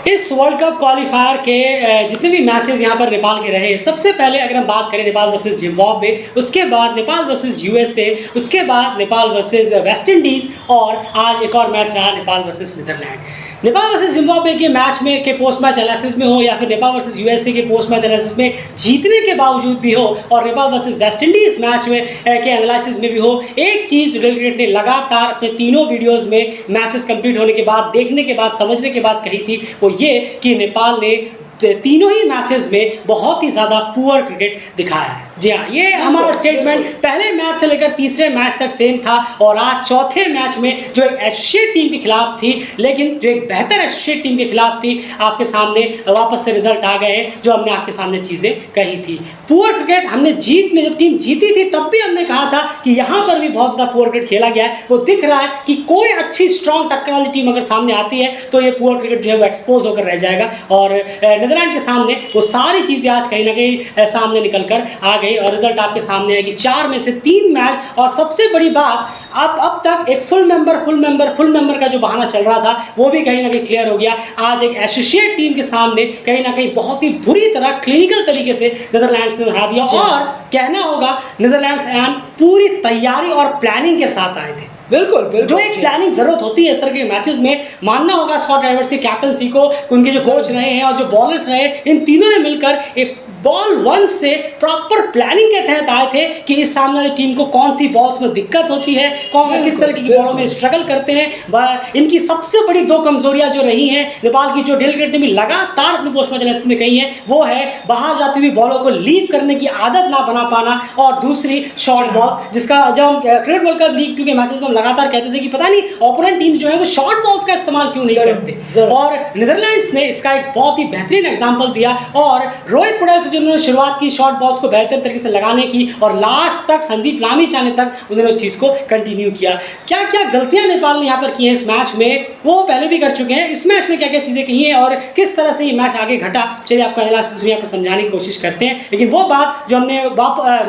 इस world cup qualifier के जितने भी मैचेस यहाँ पर नेपाल के रहे, सबसे पहले अगर हम बात करें नेपाल वर्सेस जिम्बाब्वे, उसके बाद नेपाल वर्सेस यूएसए, उसके बाद नेपाल वर्सेस वेस्ट इंडीज़ और आज एक और मैच रहा Nepal versus Netherlands. Nepal versus Zimbabwe के मैच में के पोस्ट मैच एनालिसिस में हो या फिर नेपाल वर्सेस यूएसए के पोस्ट मैच एनालिसिस में जीतने के बावजूद भी हो और Nepal versus West Indies match में के एनालिसिस में भी हो, एक चीज़ रियल क्रिकेट ने लगातार अपने तीनों वीडियोस में मैचेस कंप्लीट होने के बाद, देखने के बाद, समझने के बाद कही थी, वो ये कि नेपाल ने तीनों ही मैचेस में बहुत ही ज़्यादा पुअर क्रिकेट दिखाया है। जी हाँ, ये हमारा स्टेटमेंट पहले मैच से लेकर तीसरे मैच तक सेम था और आज चौथे मैच में जो एक एसोसिएट टीम के खिलाफ थी, लेकिन जो एक बेहतर एसोसिएट टीम के खिलाफ थी, आपके सामने वापस से रिजल्ट आ गए हैं जो हमने आपके सामने चीज़ें कही थी। पुअर क्रिकेट हमने जीत में जब टीम जीती थी तब भी हमने कहा था कि यहाँ पर भी बहुत ज़्यादा पुअर क्रिकेट खेला गया है। वो दिख रहा है कि कोई अच्छी स्ट्रॉन्ग टक्कर वाली टीम अगर सामने आती है तो ये पुअर क्रिकेट जो है वो एक्सपोज होकर रह जाएगा और नीदरलैंड के सामने वो सारी चीज़ें आज कहीं ना कहीं सामने निकल कर आ गई और रिजल्ट आपके सामने है कि 4 में से 3 मैच। और सबसे बड़ी बात, अब तक एक फुल मेंबर का जो बहाना चल रहा था वो भी कहीं ना कहीं क्लियर हो गया। आज एक एसोसिएट टीम के सामने कहीं ना कहीं बहुत ही बुरी तरह क्लिनिकल तरीके से नीदरलैंड्स ने हरा दिया और कहना होगा नीदरलैंड्स एंड पूरी तैयारी और प्लानिंग के साथ आए थे। बिल्कुल जो एक प्लानिंग जरूरत होती है इस तरह के मैचेस में। मानना होगा स्कॉट ड्राइवर्स की कैप्टनसी को, उनके जो कोच रहे हैं और जो बॉलर्स रहे, इन तीनों ने मिलकर एक बॉल 1 से प्रॉपर प्लानिंग के तहत आए थे कि इस सामने वाली टीम को कौन सी बॉल्स में दिक्कत होती है, कौन किस तरह की बॉलों में स्ट्रगल करते हैं। इनकी सबसे बड़ी 2 कमजोरियां जो रही हैं नेपाल की, जो डेल क्रिकेट ने भी लगातार अपने पोस्ट मैच एनालिसिस में कही है, वो है बाहर जाती हुई बॉलों को लीव करने की आदत ना बना पाना और दूसरी शॉर्ट बॉल्स, जिसका जब हम क्रिकेट वर्ल्ड कप लीग 2 के मैचेस में हम लगातार कहते थे कि पता नहीं ओपोनेंट टीम जो है वो शॉर्ट बॉल्स का इस्तेमाल क्यों नहीं करते, और नीदरलैंड्स ने इसका एक बहुत ही बेहतरीन एग्जांपल दिया और रोहित पटेल से जिन्होंने शुरुआत की शॉर्ट बॉल्स को बेहतर तरीके से लगाने की और लास्ट तक संदीप लामिछाने तक उन्होंने उस चीज़ को कंटिन्यू किया। क्या क्या गलतियां नेपाल ने यहाँ पर की हैं इस मैच में, वो पहले भी कर चुके हैं। इस मैच में क्या क्या चीज़ें कही हैं और किस तरह से ये मैच आगे घटा, चलिए आपको एनालिसिस यहाँ पर समझाने की कोशिश करते हैं। लेकिन वो बात जो हमने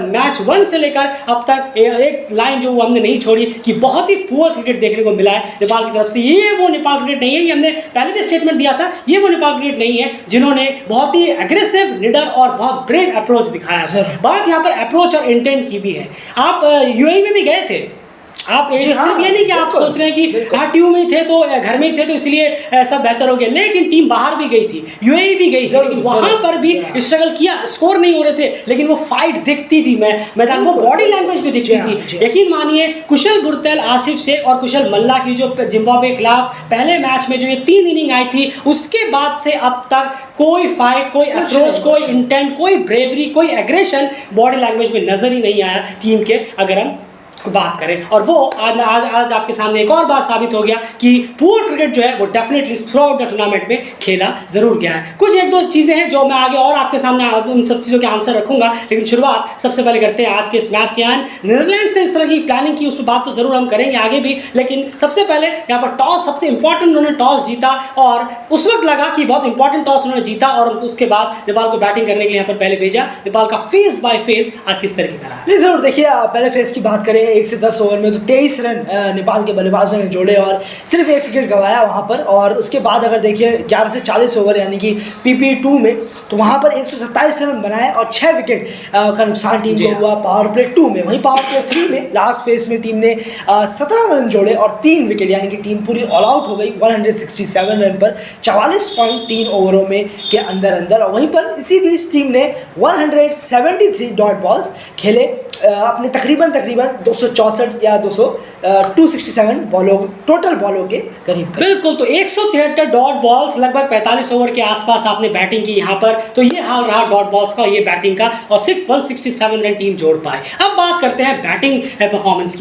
मैच 1 से लेकर अब तक एक लाइन जो हमने नहीं छोड़ी कि बहुत ही पुअर क्रिकेट देखने को मिला है नेपाल की तरफ से। ये वो नेपाल क्रिकेट नहीं है, ये हमने पहले भी स्टेटमेंट दिया था, ये वो नेपाल क्रिकेट नहीं है जिन्होंने बहुत ही एग्रेसिव, निडर और बहुत ब्रेव अप्रोच दिखाया। बात यहाँ पर अप्रोच और इंटेंट की भी है। आप यूएई में भी गए थे, आप सिर्फ ये नहीं कि आप सोच रहे हैं कि हाँ टीम में ही थे तो घर में ही थे तो इसलिए सब बेहतर हो गया, लेकिन टीम बाहर भी गई थी, यूएई भी गई थी, लेकिन वहां पर भी स्ट्रगल किया, स्कोर नहीं हो रहे थे, लेकिन वो फाइट दिखती थी, मैदान वो बॉडी लैंग्वेज भी दिखती थी। यकीन मानिए कुशल बुरतेल, आसिफ शेख और कुशल मल्ला की जो जिम्बाब्वे के खिलाफ पहले मैच में जो ये 3 इनिंग आई थी, उसके बाद से अब तक कोई फाइट, कोई अप्रोच, कोई इंटेंट, कोई ब्रेवरी, कोई एग्रेशन बॉडी लैंग्वेज में नजर ही नहीं आया टीम के, अगर हम बात करें। और वो आज आपके सामने एक और बार साबित हो गया कि पुअर क्रिकेट जो है वो definitely through out the tournament में खेला जरूर गया है। कुछ 1-2 चीज़ें हैं जो मैं आगे और आपके सामने उन सब चीज़ों के आंसर रखूंगा, लेकिन शुरुआत सबसे पहले करते हैं आज के इस मैच के यहाँ। नीदरलैंड्स ने इस तरह की प्लानिंग की, उस पर बात तो जरूर हम करेंगे आगे भी, लेकिन सबसे पहले यहाँ पर टॉस, सबसे इंपॉर्टेंट उन्होंने टॉस जीता और उस वक्त लगा कि बहुत इंपॉर्टेंट टॉस उन्होंने जीता और उसके बाद नेपाल को बैटिंग करने के लिए यहाँ पर पहले भेजा। नेपाल का फेज बाय फेज आज किस तरह का रहा? नहीं जरूर, देखिए पहले फेज की बात करें, 1 से 10 ओवर में तो 23 रन नेपाल के बल्लेबाजों ने जोड़े और सिर्फ 1 विकेट गंवाया वहाँ पर। और उसके बाद अगर देखिए 11 से 40 ओवर यानी कि PP2 में, तो वहाँ पर 127 रन बनाए और 6 विकेट का नुकसान टीम को हुआ। पावर प्ले 2 में, वहीं पावर प्ले 3 में लास्ट फेज में टीम ने 17 रन जोड़े और 3 विकेट, यानी कि टीम पूरी ऑल आउट हो गई 167 रन पर 44.3 ओवरों में के अंदर। और वहीं पर इसी बीच टीम ने 173 डॉट बॉल्स खेले, अपने तकरीबन 264 या 267 बॉलों, टोटल बॉलों के करीब। बिल्कुल, तो 173 डॉट बॉल्स, लगभग 45 ओवर के आसपास आपने बैटिंग की यहाँ पर, तो ये हाल रहा डॉट बॉल्स का, ये बैटिंग का, और सिर्फ 167 रन टीम जोड़ पाए। अब बात करते हैं बैटिंग परफॉर्मेंस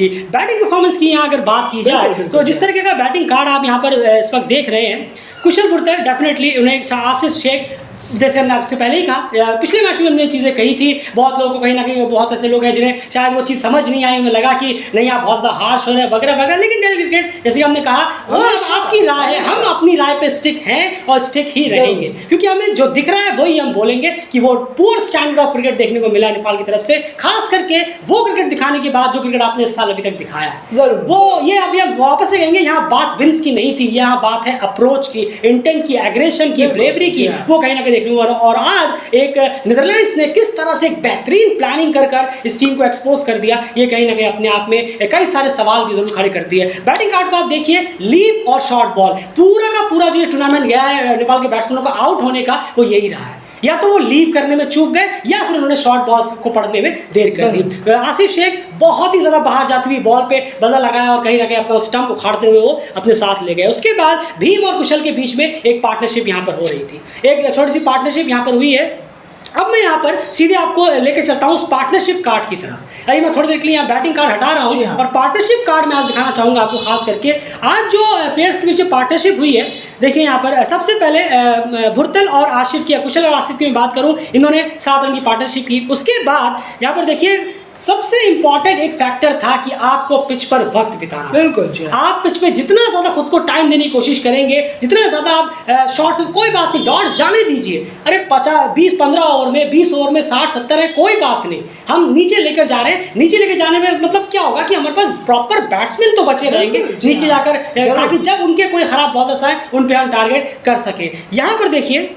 की। यहाँ अगर बात की जाए तो जिस तरीके का बैटिंग कार्ड आप यहाँ पर इस वक्त देख रहे हैं, कुशल बुरतेल डेफिनेटली, उन्हें आसिफ शेख जैसे हमने आपसे पहले ही कहा, पिछले मैच में हमने चीज़ें कही थी, बहुत लोगों को कहीं ना कहीं बहुत ऐसे लोग हैं जिन्हें शायद वो चीज़ समझ नहीं आई, उन्हें लगा कि नहीं आप बहुत ज़्यादा हार्श हो रहे हैं वगैरह वगैरह, लेकिन डेली क्रिकेट जैसे हमने कहा वो आपकी राय है, हम अपनी राय पे स्टिक हैं और स्टिक ही रहेंगे, क्योंकि हमें जो दिख रहा है वही हम बोलेंगे कि वो पुअर स्टैंडर्ड ऑफ क्रिकेट देखने को मिला नेपाल की तरफ से, खास करके वो क्रिकेट दिखाने के बाद जो क्रिकेट आपने इस साल अभी तक दिखाया है। वो ये अभी हम वापस से कहेंगे, यहाँ बात विंस की नहीं थी, यहाँ बात है अप्रोच की, इंटेंट की, एग्रेशन की, ब्रेवरी की, वो कहीं ना कहीं देखने को मिला। और आज एक नीदरलैंड्स ने किस तरह से एक बेहतरीन प्लानिंग कर इस टीम को एक्सपोज कर दिया, ये कहीं ना कहीं अपने आप में कई सारे सवाल भी जरूर खड़े करती है। बैटिंग कार्ड को आप देखिए, लीप और शॉर्ट बॉल, पूरा का पूरा जो टूर्नामेंट गया है नेपाल के बैट्समैनों का आउट होने का, वो यही रहा है, या तो वो लीव करने में चूक गए या फिर उन्होंने शॉर्ट बॉल्स को पढ़ने में देर कर दी। आसिफ शेख बहुत ही ज़्यादा बाहर जाती हुई बॉल पे बल्ला लगाया और कहीं ना कहीं अपना स्टंप उखाड़ते हुए वो अपने साथ ले गए। उसके बाद भीम और कुशल के बीच में एक पार्टनरशिप यहाँ पर हो रही थी, एक छोटी सी पार्टनरशिप यहाँ पर हुई है। अब मैं यहाँ पर सीधे आपको लेके चलता हूँ उस पार्टनरशिप कार्ड की तरफ। अभी मैं थोड़ी देर के लिए यहाँ बैटिंग कार्ड हटा रहा हूँ और पार्टनरशिप कार्ड मैं आज दिखाना चाहूँगा आपको, खास करके आज जो प्लेयर्स के बीच पार्टनरशिप हुई है। देखिए यहाँ पर सबसे पहले भुरतल और आसिफ की, कुशल और आसिफ की मैं बात करूँ, इन्होंने 7 रन की पार्टनरशिप की। उसके बाद यहाँ पर देखिए सबसे इंपॉर्टेंट एक फैक्टर था कि आपको पिच पर वक्त बिताना। बिल्कुल, आप पिच पे जितना ज़्यादा खुद को टाइम देने की कोशिश करेंगे, जितना ज़्यादा आप शॉट्स में, कोई बात नहीं, डॉट्स जाने दीजिए, अरे 20-15 ओवर में, 20 ओवर में 60-70 है, कोई बात नहीं, हम नीचे लेकर जा रहे हैं। नीचे लेकर जाने में मतलब क्या होगा कि हमारे पास प्रॉपर बैट्समैन तो बचे रहेंगे नीचे जाकर, ताकि जब उनके कोई खराब बॉलर्स आए उन पर हम टारगेट कर सके। यहाँ पर देखिए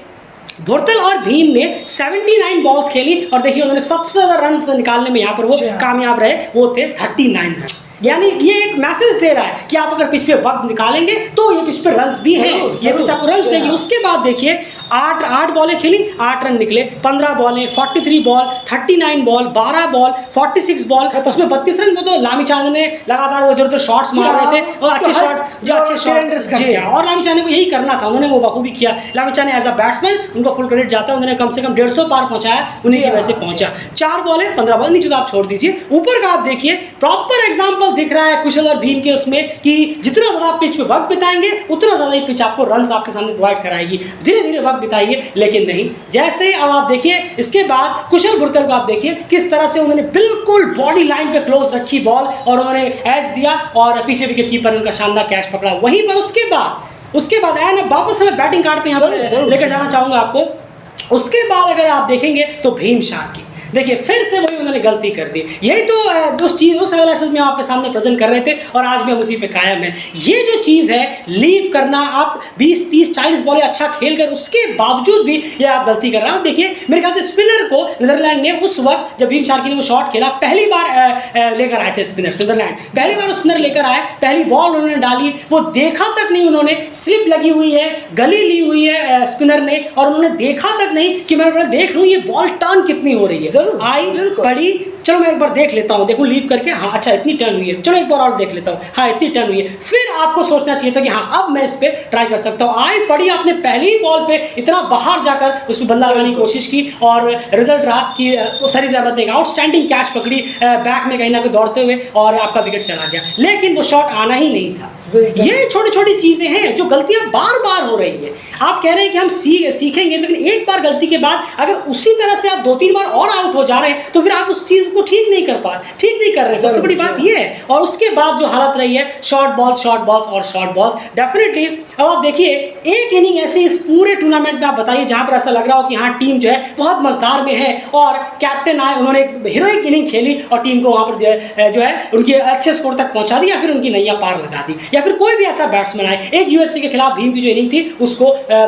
भुरतल और भीम ने 79 बॉल्स खेली और देखिए उन्होंने सबसे ज़्यादा रन निकालने में यहाँ पर वो कामयाब रहे, वो थे 39 रन। यानी ये एक मैसेज दे रहा है कि आप अगर पिच पे वक्त निकालेंगे तो ये पिच पे रन्स भी हैं, ये पिच आपको रन्स देगी। उसके बाद देखिए 8 बॉलें खेली, 8 रन निकले, 15 बॉलें, 43 बॉल, 39 बॉल, 12 बॉल, 46 बॉल, उसमें 32 रन। वो तो लामिछाने ने लगातार वो इधर उधर शॉट्स मार रहे थे और अच्छे शॉट्स, जो अच्छे शॉट्स जी हाँ, और लामिछाने को यही करना था, उन्होंने वो बखूबी किया। लामिछाने एज अ बैट्समैन उनको फुल क्रेडिट जाता है, उन्होंने कम से कम 150 पार पहुंचाया, उन्हीं की वजह से पहुंचा। 4 बॉलें 15 बॉल, नीचे तो आप छोड़ दीजिए, ऊपर का आप देखिए प्रॉपर एग्जाम्पल दिख रहा है कुशल और भीम के उसमें कि जितना ज़्यादा आप पिच पे वक्त बिताएंगे उतना ज़्यादा ये पिच आपको रन्स आपके सामने प्रोवाइड कराएगी। धीरे धीरे वक्त बिताइए, लेकिन नहीं, जैसे अब आप देखिए इसके बाद कुशल भुरतल को आप देखिए किस तरह से उन्होंने बिल्कुल बॉडी लाइन पे क्लोज रखी बॉल और उन्होंने एज दिया और पीछे विकेट कीपर ने उनका शानदार कैच पकड़ा। वहीं पर उसके बाद आया ना, वापस मैं बैटिंग कार्ड पे यहाँ पर लेकर जाना चाहूँगा आपको। उसके बाद अगर आप देखेंगे तो भीम शार्की, देखिए फिर से वही उन्होंने गलती कर दी। यही तो उस एनालिसिस में आपके सामने प्रेजेंट कर रहे थे और आज भी हम उसी पे कायम है। ये जो चीज़ है लीव करना, आप 20, 30, 40 बॉलें अच्छा खेल कर उसके बावजूद भी ये आप गलती कर रहे हैं। आप देखिए मेरे ख्याल से स्पिनर को नीदरलैंड ने उस वक्त जब भीम शार्की ने वो शॉट खेला, पहली बार लेकर आए थे स्पिनर, नीदरलैंड पहली बार स्पिनर लेकर आए, पहली बॉल उन्होंने डाली, वो देखा तक नहीं, उन्होंने स्लिप लगी हुई है, गली ली हुई है स्पिनर ने, और उन्होंने देखा तक नहीं कि मैं देख लूँ ये बॉल टर्न कितनी हो रही है। आई पड़ी, चलो मैं एक बार देख लेता हूँ, देखूँ लीव करके, हाँ अच्छा इतनी टर्न हुई है, चलो एक बार और देख लेता हूँ, हाँ इतनी टर्न हुई है। फिर आपको सोचना चाहिए था कि हाँ अब मैं इस पर ट्राई कर सकता हूँ। आई पड़ी, आपने पहली ही बॉल पे इतना बाहर जाकर उसमें बल्ला लगाने की कोशिश की और रिजल्ट रहा कि सरीज अहमद ने एक आउटस्टैंडिंग कैच पकड़ी बैक में कहीं ना कहीं दौड़ते हुए और आपका विकेट चला गया, लेकिन वो शॉट आना ही नहीं था। ये छोटी छोटी चीज़ें हैं जो गलतियाँ बार बार हो रही है। आप कह रहे हैं कि हम सीखेंगे, लेकिन एक बार गलती के बाद अगर उसी तरह से आप 2-3 बार और आउट हो जा रहे हैं तो फिर आप उस चीज़ को ठीक नहीं कर रहे। सबसे बड़ी बात ये है। और उसके बाद जो हालत रही है, शॉर्ट बॉल्स और शॉर्ट बॉल्स डेफिनेटली। अब आप देखिए एक इनिंग ऐसी इस पूरे टूर्नामेंट में आप बताइए जहां पर ऐसा लग रहा हो कि हाँ टीम जो है बहुत मजेदार में है और कैप्टन आए, उन्होंने एक हीरोइक इनिंग खेली और टीम को वहां पर जो है उनके अच्छे स्कोर तक पहुंचा दी या फिर उनकी नैया पार लगा दी, या फिर कोई भी ऐसा बैट्समैन आए। एक यूएसए के खिलाफ भीम की जो इनिंग थी उसको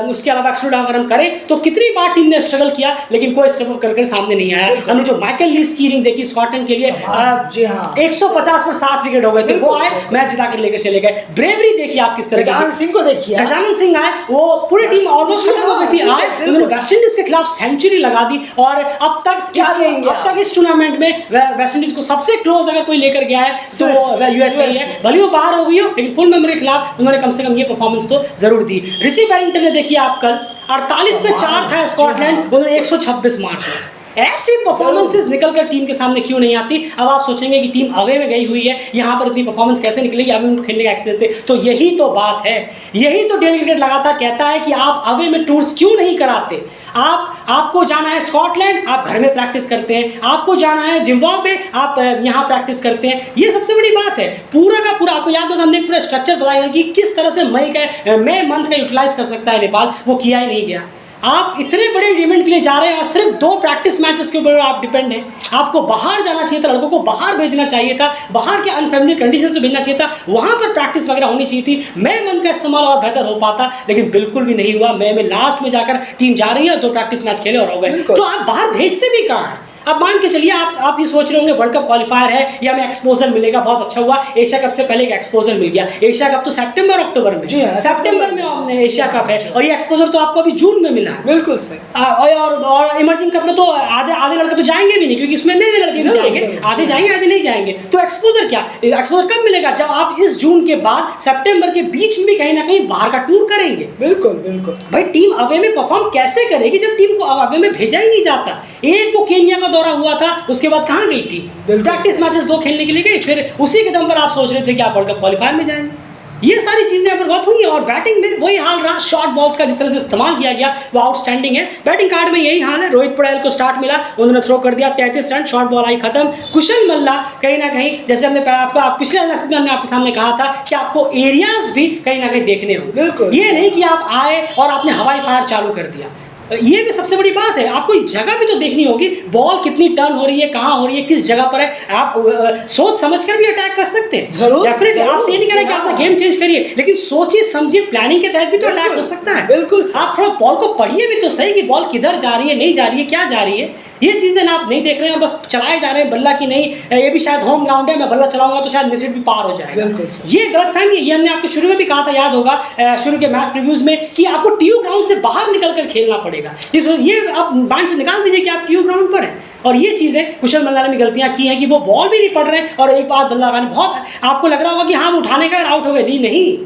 उसके अलावा एक्सक्लूड अगर हम करें तो कितनी बार टीम ने स्ट्रगल किया लेकिन कोई स्टेप अप करके सामने नहीं आया। हमने जो माइकल लीस की इनिंग देखी स्कॉटलैंड के लिए, 150 पर 7 विकेट हो गए थे, वो आए मैच जिता कर लेकर चले गए। ब्रेवरी देखिए आप किस तरह, गजानन सिंह को देखिए, गजानन सिंह आए, वो पूरी टीम ऑलमोस्ट खत्म हो गई थी, आए उन्होंने वेस्ट इंडीज के खिलाफ सेंचुरी लगा दी और अब तक इस टूर्नामेंट में वेस्ट इंडीज को सबसे क्लोज अगर कोई लेकर गया है तो यूएसए है। भले वो बाहर हो गई हो लेकिन फुल मेमोरी के खिलाफ उन्होंने कम से कम ये परफॉर्मेंस तो जरूर दी। रिची बैरिंगटन ने देखिए आप कल 48 पे 4 था स्कॉटलैंड, उन्होंने 126 मार दिया। ऐसी परफॉर्मेंसेस निकल कर टीम के सामने क्यों नहीं आती? अब आप सोचेंगे कि टीम अवे में गई हुई है, यहाँ पर इतनी परफॉर्मेंस कैसे निकलेगी, अवे में खेलने का एक्सपीरियंस थे। तो यही तो बात है, यही तो डेली क्रिकेट लगातार कहता है कि आप अवे में टूर्स क्यों नहीं कराते। आपको जाना है स्कॉटलैंड, आप घर में प्रैक्टिस करते हैं। आपको जाना है जिम्बाब्वे, आप यहाँ प्रैक्टिस करते हैं। ये सबसे बड़ी बात है। पूरा का पूरा आपको याद होगा, हमने पूरा स्ट्रक्चर बताया कि किस तरह से मई मंथ का यूटिलाइज कर सकता है नेपाल, वो किया ही नहीं गया। आप इतने बड़े इवेंट के लिए जा रहे हैं और सिर्फ 2 प्रैक्टिस मैचेस के ऊपर आप डिपेंड हैं। आपको बाहर जाना चाहिए था, लड़कों को बाहर भेजना चाहिए था, बाहर के अनफेमिलियर कंडीशन से भेजना चाहिए था, वहां पर प्रैक्टिस वगैरह होनी चाहिए थी। मई मंथ का इस्तेमाल और बेहतर हो पाता, लेकिन बिल्कुल भी नहीं हुआ। मई में लास्ट में जाकर टीम जा रही है, 2 प्रैक्टिस मैच खेले और हो गए। तो आप बाहर भेजते भी कहाँ हैं? अब मान के चलिए आप ये सोच रहे होंगे वर्ल्ड कप क्वालिफायर है या हमें एक्सपोजर मिलेगा, बहुत अच्छा हुआ, एशिया कप से पहले एक एक्सपोजर मिल गया। एशिया कप तो सितंबर अक्टूबर में, सितंबर में एशिया कप है, और ये एक्सपोजर तो आपको अभी जून में मिला है। बिल्कुल सही। और इमर्जिंग कप में तो आधे लड़के तो जाएंगे भी नहीं, क्योंकि इसमें नए लड़के भी जाएंगे, आधे जाएंगे आधे नहीं जाएंगे। तो एक्सपोजर क्या, एक्सपोजर कब मिलेगा? जब आप इस जून के बाद सितंबर के बीच में भी कहीं ना कहीं बाहर का टूर करेंगे। बिल्कुल बिल्कुल। भाई टीम अवे में परफॉर्म कैसे करेगी जब टीम को अवे में भेजा ही नहीं जाता? एक वो केन्या का दौरा हुआ था, उसके बाद कहाँ गई टीम? प्रैक्टिस मैचेस 2 खेलने के लिए गई, फिर उसी के दम पर आप सोच रहे थे कि आप वर्ल्ड कप क्वालिफायर में जाएंगे। ये सारी चीजें यहाँ पर बहुत हुई हैं। और बैटिंग में वही हाल रहा, शॉर्ट बॉल्स का जिस तरह से इस्तेमाल किया गया वो आउटस्टैंडिंग है। बैटिंग कार्ड में यही हाल है। रोहित पटेल को स्टार्ट मिला, उन्होंने थ्रो कर दिया 33 रन, शॉर्ट बॉल आई खत्म। कुशल मल्ला कहीं ना कहीं, जैसे हमने पिछले एनालिसिस में हमने आपके सामने कहा था कि आपको एरियाज भी कहीं ना कहीं देखने होंगे। बिल्कुल, ये नहीं कि आप आए और आपने हवाई फायर चालू कर दिया। ये भी सबसे बड़ी बात है, आपको जगह भी तो देखनी होगी, बॉल कितनी टर्न हो रही है, कहाँ हो रही है, किस जगह पर है। आप सोच समझकर भी अटैक कर सकते हैं। डेफिनेटली आपसे ये नहीं कह रहा कि आप गेम चेंज करिए, लेकिन सोचिए समझिए, प्लानिंग के तहत भी तो अटैक हो सकता है। बिल्कुल, आप थोड़ा बॉल को पढ़िए भी तो सही कि बॉल किधर जा रही है, नहीं जा रही है, क्या जा रही है। ये चीजें ना आप नहीं देख रहे हैं, बस चलाए जा रहे हैं बल्ला की नहीं, ये भी शायद होम ग्राउंड है, मैं बल्ला चलाऊंगा तो शायद मिसट भी पार हो जाएगा। ये गलतफहमी है। ये हमने आपको शुरू में भी कहा था, याद होगा शुरू के मैच प्रीव्यूज में, कि आपको टीयू ग्राउंड से बाहर निकल कर खेलना पड़ेगा। ये आप माइंड से निकाल दीजिए कि आप टीयू ग्राउंड पर हैं। और ये चीजें कुशल मल्ला ने भी गलतियां की हैं कि वो बॉल भी नहीं पड़ रहे, और एक बात बल्ला लगाने बहुत, आपको लग रहा होगा कि हाँ वो उठाने का आउट हो गए, नहीं,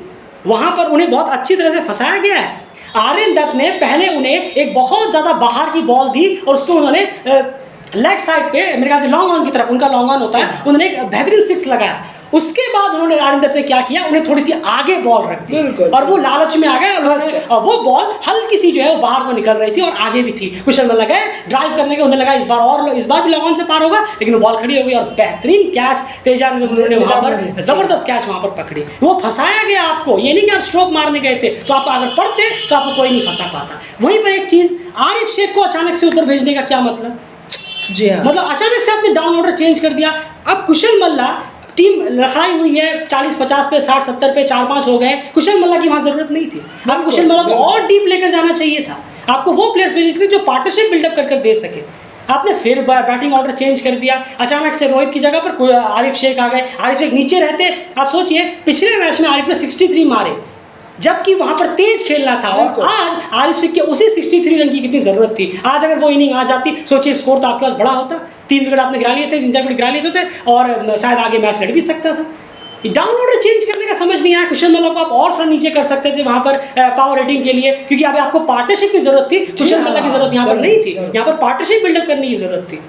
वहां पर उन्हें बहुत अच्छी तरह से फंसाया गया है। आर्यन दत्त ने पहले उन्हें एक बहुत ज्यादा बाहर की बॉल दी और उसको उन्होंने लेग साइड पे, मेरे ख्याल से लॉन्ग ऑन की तरफ, उनका लॉन्ग ऑन होता है, उन्होंने एक बेहतरीन 6 लगाया। उसके बाद उन्होंने आर्यन दत्त ने क्या किया, उन्हें थोड़ी सी आगे बॉल रख दी और वो लालच में आ गए, और वो बॉल हल्की सी जो है वो बाहर को निकल रही थी और आगे भी थी। कुशल मल्ला गए ड्राइव करने के, उन्हें लगा इस बार भी लॉन्ग ऑन से पार होगा, लेकिन वो बॉल खड़ी हो गई और बेहतरीन कैच तेजाब ने वहां पर, जबरदस्त कैच वहां पर पकड़ी। वो फंसाया गया आपको, ये नहीं कि आप स्ट्रोक मारने गए थे, तो आप अगर पढ़ते तो आपको कोई नहीं फंसा पाता। वहीं पर एक चीज, आरिफ शेख को अचानक से ऊपर भेजने का क्या मतलब? जी हाँ, मतलब अचानक से आपने डाउन ऑर्डर चेंज कर दिया। अब कुशल मल्ला, टीम लड़ाई हुई है 40-50 पे, 60-70 पे, 4-5 हो गए, कुशल मल्ला की वहां जरूरत नहीं थी। आप कुशल मल्ला को और डीप लेकर जाना चाहिए था, आपको वो प्लेयर्स भेजने थे जो पार्टनरशिप बिल्डअप कर दे सके। आपने फिर बैटिंग ऑर्डर चेंज कर दिया, अचानक से रोहित की जगह पर आरिफ शेख आ गए। आरिफ शेख नीचे रहते, आप सोचिए पिछले मैच में आरिफ ने 63 मारे, जबकि वहां पर तेज खेलना था, और आज आरिफ शेख के उसी 63 रन की कितनी जरूरत थी। आज अगर वो इनिंग आ जाती, सोचिए स्कोर तो आपके पास बड़ा होता, 3 विकेट आपने गिरा लिए थे, 3-4 विकेट गिरा लिए थे, और शायद आगे मैच लड़ भी सकता था। डाउन ऑर्डर चेंज करने का समझ नहीं आया। कुशल मल्ला को आप और थोड़ा नीचे कर सकते थे वहां पर पावर रेटिंग के लिए, क्योंकि अभी आपको पार्टनरशिप की जरूरत थी, कुशल मल्ला की जरूरत यहाँ पर नहीं थी, यहाँ पर पार्टनरशिप बिल्डअप करने की जरूरत थी।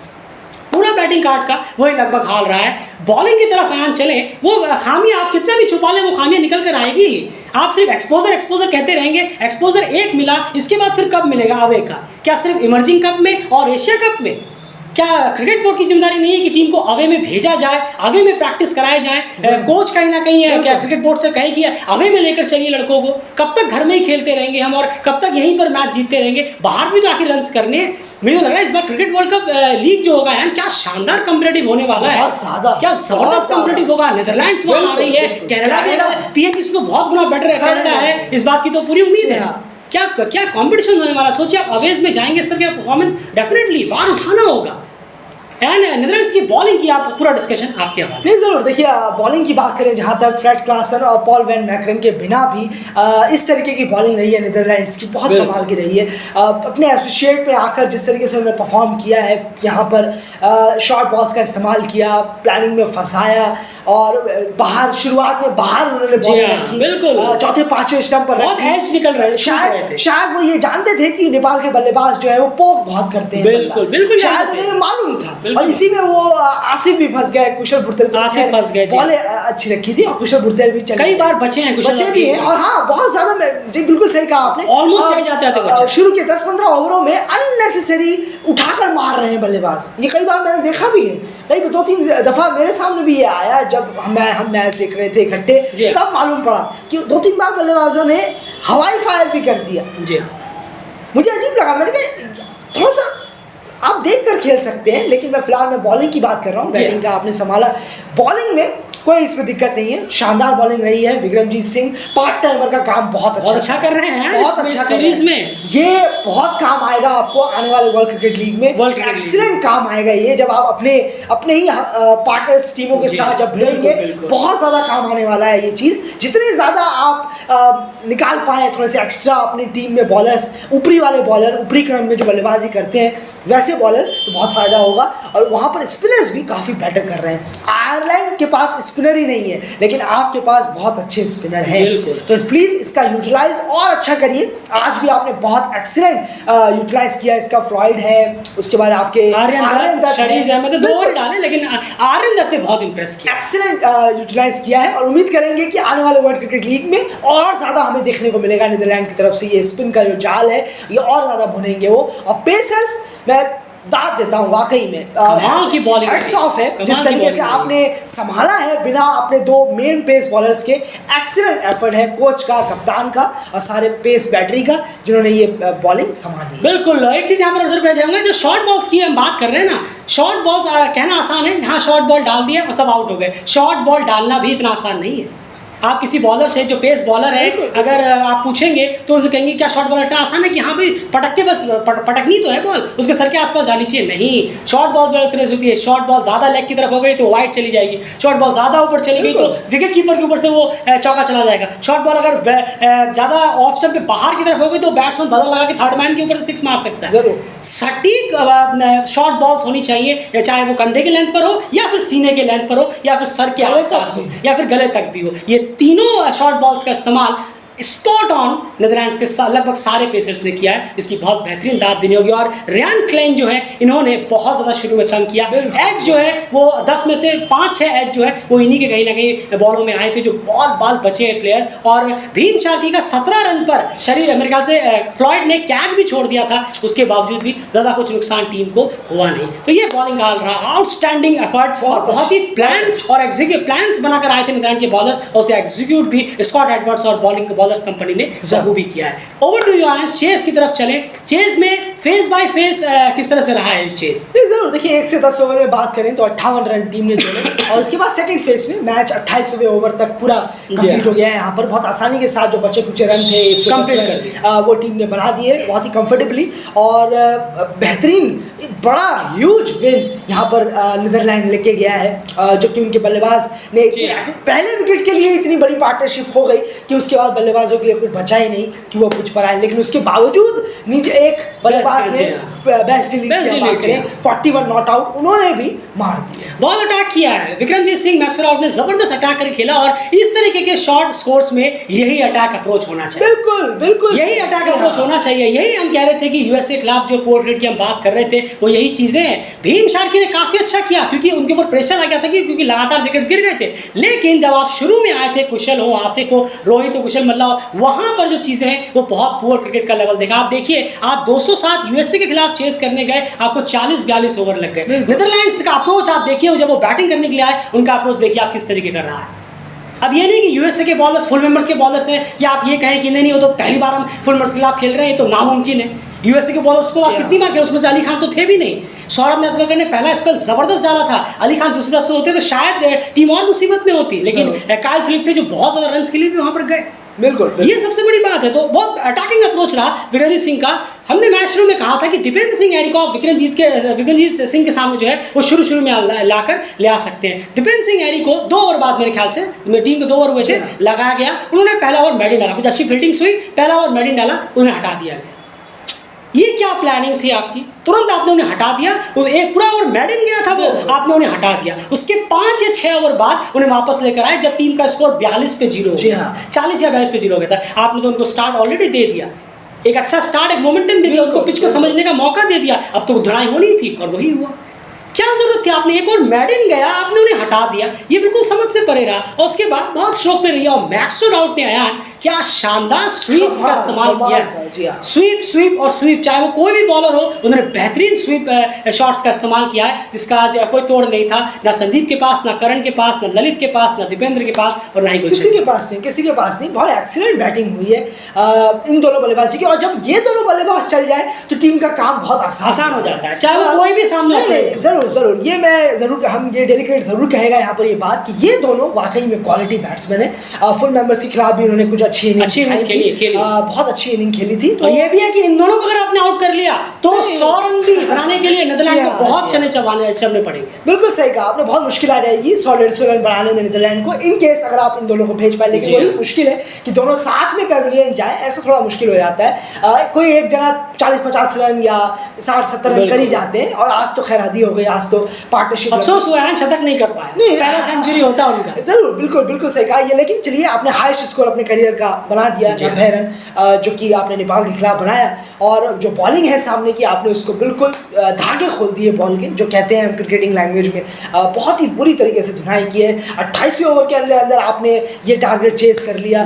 पूरा बैटिंग कार्ड का वही लगभग हाल रहा है। बॉलिंग की तरफ आन चले, वो खामियां आप कितना भी छुपा लें, वो खामियां निकल कर आएगी। आप सिर्फ एक्सपोजर कहते रहेंगे, एक्सपोजर एक मिला, इसके बाद फिर कब मिलेगा अवे का? क्या सिर्फ इमर्जिंग कप में और एशिया कप में? क्या क्रिकेट बोर्ड की जिम्मेदारी नहीं है कि टीम को अवे में भेजा जाए, अवे में प्रैक्टिस कराए जाए? कोच कहीं ना कहीं है, क्या क्रिकेट बोर्ड से कहे कि अवे में लेकर चलिए लड़कों को? कब तक घर में ही खेलते रहेंगे हम, और कब तक यहीं पर मैच जीतते रहेंगे? बाहर भी तो आखिर रन करने हैं। मुझे लग रहा है इस बार क्रिकेट वर्ल्ड कप लीग जो होगा है, क्या शानदार कॉम्पिटिटिव होने वाला है, क्या जबरदस्त कॉम्पिटिटिव होगा। नीदरलैंड्स वहां आ रही है, कनाडा भी, पीएचडी से तो बहुत गुना बेटर है कनाडा है, इस बात की तो पूरी उम्मीद है। क्या कंपटीशन होने वाला, सोचिए आप अवेज में जाएंगे, इस तरह का परफॉर्मेंस डेफिनेटली बाहर उठाना होगा। एंड नीदरलैंड्स की बॉलिंग की आप पूरा डिस्कशन आपके हवाले। नहीं ज़रूर, देखिए बॉलिंग की बात करें जहाँ तक, फ्रेड क्लासन और पॉल वैन मैकरन के बिना भी इस तरीके की बॉलिंग रही है नीदरलैंड्स की, बहुत कमाल की रही है। अपने एसोसिएट में आकर जिस तरीके से उन्होंने परफॉर्म किया है, यहाँ पर शॉर्ट बॉल्स का इस्तेमाल किया, प्लानिंग में फंसाया और बाहर, शुरुआत में बाहर उन्होंने बॉलिंग रखी, बिल्कुल चौथे पांचवें स्टंप पर बहुत एज निकल रहे, शायद वो ये जानते थे कि नेपाल के बल्लेबाज जो है वो पोक बहुत करते हैं, बिल्कुल बिल्कुल शायद उन्हें मालूम था, और इसी में वो आसिफ भी फंस गए, कुशल भुर्तेल फंस गए, बॉलें अच्छी रखी थी और कुशल भुर्तेल भी कई बार बचे हैं, बचे भी हैं, और हाँ बहुत ज्यादा, जी बिल्कुल सही कहा आपने, ऑलमोस्ट जाते थे शुरू के 10-15 ओवरों में अननेसेसरी उठाकर मार रहे हैं बल्लेबाज। ये कई बार मैंने देखा भी है, कई 2-3 दफा मेरे सामने भी ये आया जब हम मैच देख रहे थे इकट्ठे, तब मालूम पड़ा कि 2-3 बार बल्लेबाजों ने हवाई फायर भी कर दिया। जी मुझे अजीब लगा, मैंने कहा थोड़ा सा आप देख कर खेल सकते हैं, लेकिन मैं फिलहाल मैं बॉलिंग की बात कर रहा हूँ, बैटिंग का आपने संभाला। बॉलिंग में कोई इसमें दिक्कत नहीं है, शानदार बॉलिंग रही है। विक्रमजीत सिंह पार्ट टाइमर का काम बहुत अच्छा कर रहे हैं, बहुत अच्छा सीरीज में ये बहुत काम आएगा आपको आने वाले वर्ल्ड क्रिकेट लीग में, एक्सीलेंट काम आएगा ये, जब आप अपने ही पार्टनर्स टीमों के साथ जब भिड़ेंगे, बहुत ज़्यादा काम आने वाला है ये चीज़। जितने ज़्यादा आप निकाल पाए थोड़े से एक्स्ट्रा अपनी टीम में बॉलर्स, ऊपरी वाले बॉलर, ऊपरी क्रम में जो बल्लेबाजी करते हैं वैसे बॉलर, तो बहुत फ़ायदा होगा। और वहाँ पर स्पिनर्स भी काफ़ी बेटर कर रहे हैं। आयरलैंड के पास स्पिनर ही नहीं है, लेकिन आपके पास बहुत अच्छे स्पिनर हैं, तो प्लीज़ इसका यूटिलाइज और अच्छा करिए। आज भी आपने बहुत एक्सीलेंट यूटिलाइज किया, इसका फ्लॉयड है, उसके बाद आपके आर्यन दत्त 2 ओवर डाले, लेकिन आर्यन दत्त ने बहुत इंप्रेस किया, एक्सीलेंट यूटिलाइज किया है। और उम्मीद करेंगे कि आने वाले वर्ल्ड क्रिकेट लीग में और ज़्यादा हमें देखने को मिलेगा नीदरलैंड की तरफ से। ये स्पिन का जो जाल है ये और ज़्यादा बुनेंगे वो। और पेसर्स मैं दाद देता हूँ वाकई में, कमाल की बॉलिंग, हैट्स ऑफ है जिस तरीके से आपने संभाला है बिना अपने 2 मेन पेस बॉलर्स के। एक्सीलेंट एफर्ट है कोच का, कप्तान का और सारे पेस बैटरी का, जिन्होंने ये बॉलिंग संभाली। बिल्कुल, एक चीज़ यहाँ पर ऑब्जर्व कर जाऊँगा, जो शॉर्ट बॉल्स की हम बात कर रहे हैं ना, शॉर्ट बॉल्स कहना आसान है, यहाँ शॉर्ट बॉल डाल दिया और सब आउट हो गए। शॉर्ट बॉल डालना भी इतना आसान नहीं है। आप किसी बॉलर से, जो पेस बॉलर है, अगर आप पूछेंगे तो उनसे कहेंगे क्या शॉर्ट बॉल इतना आसान है कि हाँ भाई पटक के बस पटकनी तो है बॉल, उसके सर के आसपास जानी चाहिए। नहीं, शॉर्ट बॉल तरह से होती है। शॉर्ट बॉल ज़्यादा लेग की तरफ हो गई तो वाइड चली जाएगी, शॉर्ट बॉल ज़्यादा ऊपर चली गई तो विकेट कीपर के ऊपर से वो चौका चला जाएगा। शॉर्ट बॉल अगर ज़्यादा ऑफ स्टंप के बाहर की तरफ हो गई तो बैट्समैन बदल लगा के थर्ड मैन के ऊपर से 6 मार सकता है। सटीक शॉर्ट बॉल्स होनी चाहिए, चाहे वो कंधे के लेंथ पर हो या फिर सीने के लेंथ पर हो या फिर सर के आसपास हो या फिर गले तक भी हो। ये तीनों शॉर्ट बॉल्स का इस्तेमाल स्पॉट ऑन नीदरलैंड्स के लगभग सारे पेसर्स ने किया है। इसकी बहुत बेहतरीन दाद देनी होगी। और रियान क्लेन जो है, इन्होंने बहुत ज़्यादा शुरू में तंग किया। एज जो है वो 10 में से 5-6 एज जो है वो इन्हीं के कहीं ना कहीं बॉलों में आए थे, जो बाल बचे हैं प्लेयर्स। और भीम चार्की का 17 रन पर शरीर, मेरे ख्याल से फ्लॉयड ने कैच भी छोड़ दिया था, उसके बावजूद भी ज़्यादा कुछ नुकसान टीम को हुआ नहीं। तो ये बॉलिंग हाल रहा, आउटस्टैंडिंग एफर्ट, बहुत ही प्लान और एग्जीक्यूट प्लान्स बनाकर आए थे नीदरलैंड के बॉलर, और उसे एग्जीक्यूट भी स्कॉट एडवर्ड्स और बॉलिंग बॉलर्स कंपनी ने बखूबी किया है। ओवर टू यू आयन, चेस की तरफ चले। चेस में फेस बाय फेस किस तरह से रहा है चेस? जरूर, देखिए 1 से 10 ओवर में बात करें तो 58 रन टीम ने जोड़े और उसके बाद सेकंड फेज में मैच 28वें ओवर तक पूरा कंप्लीट हो गया है। यहाँ पर बहुत आसानी के साथ जो बचे कुछ रन थे 110 रन वो टीम ने बना दिए बहुत ही कंफर्टेबली। और बेहतरीन बड़ा ह्यूज विन यहाँ पर नीदरलैंड लेके गया है, जबकि उनके बल्लेबाज ने पहले विकेट के लिए इतनी बड़ी पार्टनरशिप हो गई कि उसके बाद बल्लेबाजों के लिए कुछ बचा ही नहीं कि वो कुछ पर आए। लेकिन उसके बावजूद नीचे एक बल्लेबाज ने बेस्ट डीलिंग की बात करें, 41 नॉट आउट उन्होंने भी मार दिया, बहुत अटैक किया है। विक्रमजीत सिंह मैक्सवेल ने जबरदस्त अटैक करके खेला और इस तरीके के शॉर्ट स्कोर्स में यही अटैक अप्रोच होना चाहिए। बिल्कुल बिल्कुल यही अटैक अप्रोच होना चाहिए। यही हम कह रहे थे कि यूएसए के खिलाफ जो पोर्ट्रेट की हम बात कर रहे थे वो यही चीजें हैं। भीम शार्की ने काफी अच्छा किया क्योंकि उनके ऊपर प्रेशर आ गया था क्योंकि लगातार विकेट्स गिर गए थे। लेकिन जब आप शुरू में आए थे, कुशल हो, आसिफ हो, रोहित हो, कुशल मल्ला हो, वहां पर जो चीजें हैं वो बहुत पुअर क्रिकेट का लेवल देखा। आप देखिए, आप 207 यूएसए के खिलाफ चेस करने गए, आपको 40-42 ओवर लग गए। नीदरलैंड्स का अप्रोच आप देखिए, जब वो बैटिंग करने के लिए आए उनका अप्रोच देखिए आप किस तरीके कर रहा है। अब ये नहीं कि यूएसए के बॉलर्स फुल मेंबर्स के बॉलर्स हैं कि आप ये कहें कि नहीं वो तो पहली बार हम फुल मेंबर्स के खिलाफ खेल रहे हैं, तो नामुमकिन है। यूएसए के बॉलर्स को आप कितनी बार खेले, उसमें से अली खान तो थे भी नहीं। सौरभ नेतवरकर ने पहला स्पेल जबरदस्त डाला था, अली खान दूसरी तरफ से होते तो शायद टीम और मुसीबत में होती। लेकिन काइल फिलिप थे जो बहुत ज्यादा रन के लिए भी वहां पर गए। बिल्कुल। ये सबसे बड़ी बात है। तो बहुत अटैकिंग अप्रोच रहा विक्रमजीत सिंह का। हमने मैच शुरू में कहा था कि दीपेंद्र सिंह यारी को आप विक्रमजीत सिंह के सामने जो है वो शुरू में लाकर ले आ सकते हैं। दीपेंद्र सिंह यारी को 2 ओवर बाद मेरे ख्याल से टीम के 2 ओवर हुए थे, लगाया गया, उन्होंने पहला ओवर मेडिन डाला, कुछ अच्छी फील्डिंग्स हुई, पहला ओवर मेडिन डाला, उन्हें हटा दिया गया। ये क्या प्लानिंग थी आपकी? तुरंत आपने उन्हें हटा दिया। एक पूरा ओवर मेडिन गया था वो, आपने उन्हें हटा दिया। उसके 5 या 6 ओवर बाद उन्हें वापस लेकर आए जब टीम का स्कोर 42 पे 0 हो गया, 40 या 42 पे 0 हो गया था। आपने तो उनको स्टार्ट ऑलरेडी दे दिया, एक अच्छा स्टार्ट, एक मोमेंटम दे दिया, उनको पिच को समझने का मौका दे दिया। अब तो धुनाई होनी थी और वही हुआ। क्या जरूरत थी? आपने एक और मेडिन गया, आपने उन्हें हटा दिया, ये बिल्कुल समझ से परे रहा। और उसके बाद बहुत शौक में रही। और मैक्सवेल आउट ने अयान क्या शानदार स्वीप्स का इस्तेमाल किया, स्वीप और स्वीप, चाहे वो कोई भी बॉलर हो, उन्होंने बेहतरीन स्वीप शॉट्स का इस्तेमाल किया है जिसका आज कोई तोड़ नहीं था, ना संदीप के पास, ना करण के पास, ना ललित के पास, ना दीपेंद्र के पास, और ना ही किसी के पास नहीं। बहुत एक्सीलेंट बैटिंग हुई है इन दोनों बल्लेबाजी की। और जब ये दोनों बल्लेबाज चल जाए तो टीम का काम बहुत आसान हो जाता है, चाहे वो कोई भी सामने। जरूर ये मैं जरूर हम ये डेलीकेट जरूर कहेगा यहाँ पर ये बात कि ये दोनों वाकई में क्वालिटी बैट्समैन है। फुल मेंबर्स के खिलाफ भी उन्होंने कुछ अच्छी इनिंग खेली, बहुत अच्छी इनिंग खेली थी। तो ये भी है कि इन दोनों को अगर आपने आउट कर लिया तो 100 रन भी बनाने के लिए नीदरलैंड को बहुत चलने पड़ेंगे। बिल्कुल सही कहा आपने, बहुत मुश्किल आ जाएगी 100-150 रन बनाने में नीदरलैंड को, इन केस अगर आप इन दोनों को भेज पाए। लेकिन वही मुश्किल है कि दोनों साथ में पेविलियन जाए, ऐसा थोड़ा मुश्किल हो जाता है। कोई एक जना 40-50 रन या 60-70 रन कर ही जाते हैं। और आज तो खैर हद ही हो गई, आज तो पार्टनरशिप, अफसोस हुआ है शतक नहीं कर पाया, पहला सेंचुरी होता उनका। जरूर, बिल्कुल सही कहा ये। लेकिन चलिए, आपने हाईएस्ट स्कोर अपने करियर का बना दिया 90 रन, जो कि आपने नेपाल के खिलाफ बनाया। और जो बॉलिंग है सामने की, आपने उसको बिल्कुल धागे खोल दिए बॉल के, जो कहते हैं हम क्रिकेटिंग लैंग्वेज में, बहुत ही बुरी तरीके से धुनाई की है। 28वें ओवर के अंदर आपने ये टारगेट चेस कर लिया।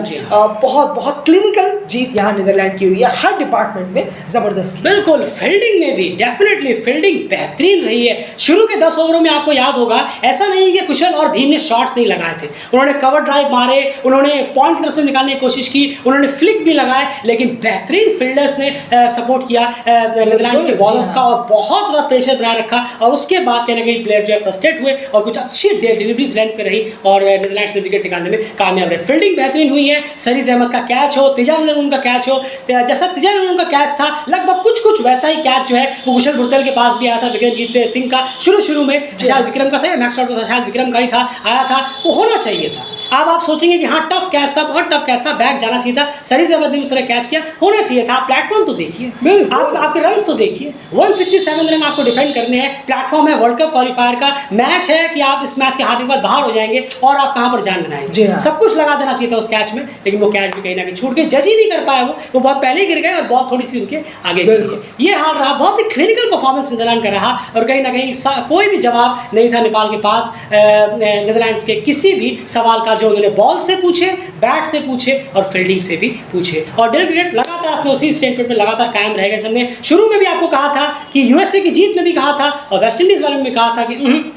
बहुत क्लिनिकल जीत यहाँ नीदरलैंड की हुई है, हर डिपार्टमेंट में जबरदस्त। बिल्कुल, फील्डिंग में भी डेफिनेटली फील्डिंग बेहतरीन रही है। शुरू के 10 ओवरों में आपको याद होगा, ऐसा नहीं कि कुशल और भीम ने शॉट्स नहीं लगाए थे, उन्होंने कवर ड्राइव मारे, उन्होंने पॉइंट की तरफ से निकालने की कोशिश की, उन्होंने फ्लिक भी लगाए, लेकिन बेहतरीन फील्डर्स ने सपोर्ट किया नीदरलैंड के बॉलर्स का, और बहुत ज़्यादा प्रेशर बनाए रखा। और उसके बाद कहीं ना कहीं प्लेयर जो है फ्रस्ट्रेट हुए और कुछ अच्छी डिलीवरीज लेंथ पे रही और नीदरलैंड से विकेट निकालने में कामयाब रहे। फील्डिंग बेहतरीन हुई है। सरीज अहमद का कैच हो, तिजान अमन का कैच हो, जैसा तिजान अमन का कैच था, लगभग कुछ वैसा ही कैच जो है वो कुशल बुरतल के पास भी आया था विक्रमजीत सिंह का। शुरू में शायद विक्रम का था, मैक्स आउट का था, शायद विक्रम का ही था, आया था, वो होना चाहिए था। अब आप सोचेंगे कि हाँ टफ कैच था, बहुत टफ कैच था, बैक जाना चाहिए था, सरीज अहमद ने उस तरह कैच किया, होना चाहिए था। प्लेटफॉर्म तो देखिए, आपके रन तो देखिए, 167 रन आपको डिफेंड करने हैं। प्लेटफॉर्म है वर्ल्ड कप क्वालिफायर का मैच है कि आप इस मैच के हारने के बाद बाहर हो जाएंगे और आप कहाँ पर जान लगाएंगे। सब कुछ लगा देना चाहिए था उस कैच में, लेकिन वो कैच भी कहीं ना कहीं छूट के जज ही नहीं कर पाया। वो बहुत पहले गिर गए और बहुत थोड़ी सी उनके आगे गिर गए। ये हाल रहा, बहुत ही क्लिनिकल परफॉर्मेंस नीदरलैंड का रहा और कहीं ना कहीं कोई भी जवाब नहीं था नेपाल के पास नीदरलैंड्स के किसी भी सवाल का, जो उन्होंने बॉल से पूछे, बैट से पूछे और फील्डिंग से भी पूछे। और डेल क्रिकेट लगातार अपने उसी स्टेटमेंट में लगातार कायम रहेगा। हमने शुरू में भी आपको कहा था कि यूएसए की जीत में भी कहा था और वेस्ट इंडीज वाले में कहा था कि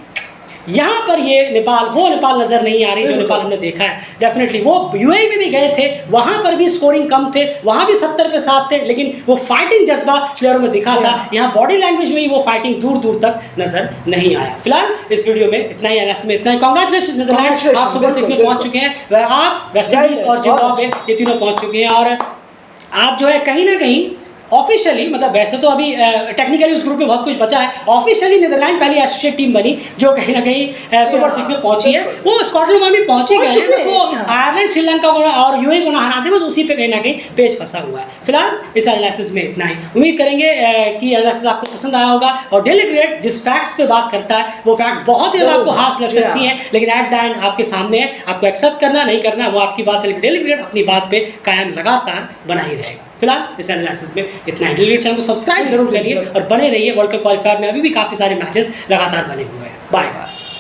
यहाँ पर ये वो नेपाल नजर नहीं आ रही जो नेपाल हमने देखा है। डेफिनेटली वो यूएई में भी गए थे, वहाँ पर भी स्कोरिंग कम थे, वहाँ भी 70 पे 7 थे, लेकिन वो फाइटिंग जज्बा प्लेयरों में दिखा था। यहाँ बॉडी लैंग्वेज में ही वो फाइटिंग दूर तक नजर नहीं आया। फिलहाल इस वीडियो में इतना ही, एनालिसिस में इतना ही। कांग्रेचुलेशन नीदरलैंड, आप सुपर 6 में पहुंच चुके हैं, आप वेस्ट इंडीज और जिम्बाब्वे ये तीनों पहुंच चुके हैं। और आप जो है कहीं ना कहीं ऑफिशियली, मतलब वैसे तो अभी टेक्निकली उस ग्रुप में बहुत कुछ बचा है, ऑफिशियली नीदरलैंड पहली एसोसिएट टीम बनी जो कहीं ना कहीं सुपर 6 में पहुंची है। वो स्कॉटलैंड में भी पहुंची गए हैं, बस वो आयरलैंड, श्रीलंका और यूएई को ना हराते, बस उसी पे कहीं ना कहीं पेज फंसा हुआ है। फिलहाल इस एनालिसिस में इतना ही। उम्मीद करेंगे कि एनालिसिस आपको पसंद आया होगा। और डेली क्रिकेट जिस फैक्ट्स पे बात करता है वो फैक्ट्स बहुत ही ज़्यादा आपको हार्श लग सकती हैं, लेकिन एट द एंड आपके सामने है, आपको एक्सेप्ट करना नहीं करना वो आपकी बात है, लेकिन डेली क्रिकेट अपनी बात पे कायम लगातार बना ही रहेगा। फिलहाल इस एनालिसिस में इतना ही। डेली चैनल को सब्सक्राइब जरूर करिए और बने रहिए। वर्ल्ड कप क्वालिफायर में अभी भी काफ़ी सारे मैचेस लगातार बने हुए हैं। Bye bye.